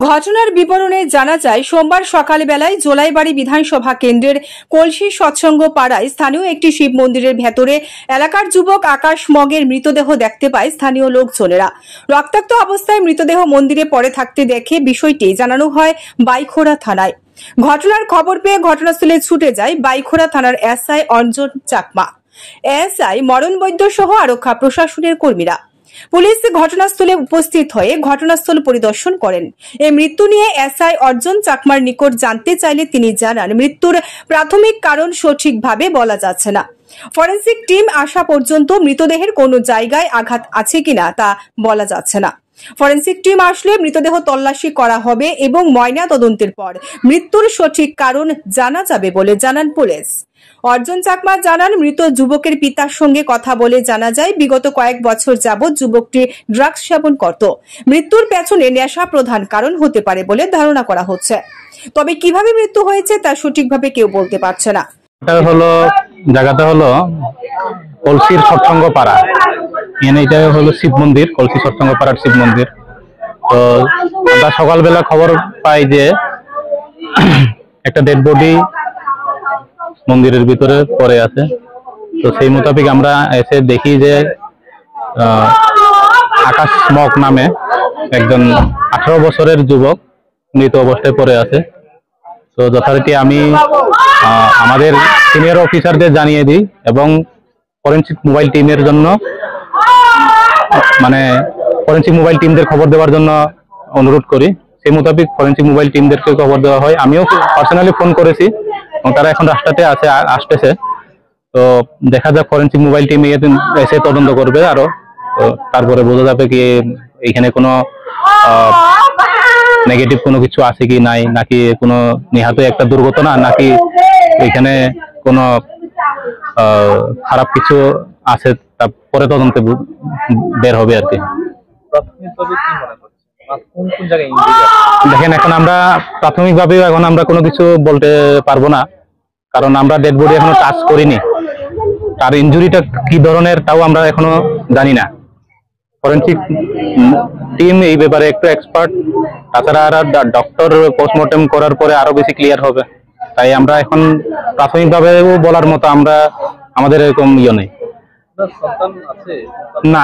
ঘটনার বিবরণে জানা যায়, সোমবার সকালবেলায় জোলাইবাড়ি বিধানসভা কেন্দ্রের কলসি সৎসঙ্গ পাড়ায় স্থানীয় একটি শিব মন্দিরের ভেতরে এলাকার যুবক আকাশ মগের মৃতদেহ দেখতে পায় স্থানীয় লোকজনেরা। রক্তাক্ত অবস্থায় মৃতদেহ মন্দিরে পড়ে থাকতে দেখে বিষয়টি জানানো হয় বাইখোড়া থানায়। ঘটনার খবর পেয়ে ঘটনাস্থলে ছুটে যায় বাইখোড়া থানার এসআই অঞ্জন চাকমা, এসআই মরণ বৈদ্য সহ আরক্ষা প্রশাসনের কর্মীরা। পুলিশ ঘটনাস্থলে উপস্থিত হয়ে ঘটনাস্থল পরিদর্শন করেন। এই মৃত্যু নিয়ে এসআই অর্জুন চাকমার নিকট জানতে চাইলে তিনি জানান, মৃত্যুর প্রাথমিক কারণ সঠিকভাবে বলা যাচ্ছে না। ফরেনসিক টিম আসা পর্যন্ত মৃতদেহের কোনো জায়গায় আঘাত আছে কিনা তা বলা যাচ্ছে না। ফরেনসিক টিম আসলে মৃতদেহ তল্লাশি করা হবে এবং ময়না তদন্তের পর মৃত্যুর সঠিক কারণ জানা যাবে বলে জানান পুলিশ। অর্জুন চাকমা জানান, মৃত যুবকের পিতার সঙ্গে কথা বলে জানা যায়, বিগত কয়েক বছর যাবৎ যুবকটি ড্রাগস সেবন করত। মৃত্যুর পেছনে নেশা প্রধান কারণ হতে পারে বলে ধারণা করা হচ্ছে, তবে কিভাবে মৃত্যু হয়েছে তা সঠিকভাবে কেউ বলতে পারছে না। জায়গাটা হলো কলসির সৎসঙ্গ পাড়া, এটা হলো শিব মন্দির, কলসি সৎসঙ্গ পাড়ার শিব মন্দির। তো আমরা সকালবেলা খবর পাই যে একটা ডেড বডি মন্দিরের ভিতরে পড়ে আছে। তো সেই মোতাবেক আমরা এসে দেখি যে আকাশ মগ নামে একজন 18 বছরের যুবক মৃত অবস্থায় পড়ে আছে। তো যথারীতি আমি আমাদের সিনিয়র অফিসারদের জানিয়ে দিই এবং ফরেনসিক মোবাইল টিমের জন্য ফরেনসিক মোবাইল টিমদের খবর দেওয়ার জন্য অনুরোধ করি। সেই মোতাবেক ফরেনসিক মোবাইল টিমদেরকে খবর দেওয়া হয়। আমিও পার্সোনালি ফোন করেছি এবং তারা এখন রাস্তাতে আসতেছে। তো দেখা যাক ফরেনসিক মোবাইল টিম এসে তদন্ত করবে আরো। তো তারপরে বোঝা যাবে কি এখানে কোনো নেগেটিভ কোনো কিছু আছে কি নাই, নাকি কোনো নিহত একটা দুর্ঘটনা, নাকি এখানে কোনো খারাপ কিছু আছে, তারপরে তদন্তে বের হবে আর কি। দেখেন, এখন আমরা প্রাথমিকভাবে কোনো কিছু বলতে পারবো না, কারণ আমরা ডেড বডি এখনো টাচ করিনি। তার ইনজুরিটা কি ধরনের তাও আমরা এখনো জানি না। ফরেনসিক টিম এই ব্যাপারে একটু এক্সপার্ট, তাছাড়া ডক্টর পোস্টমর্টেম করার পরে আরো বেশি ক্লিয়ার হবে। তাই আমরা এখন প্রাথমিকভাবে বলার মতো আমাদের এরকম নেই। না।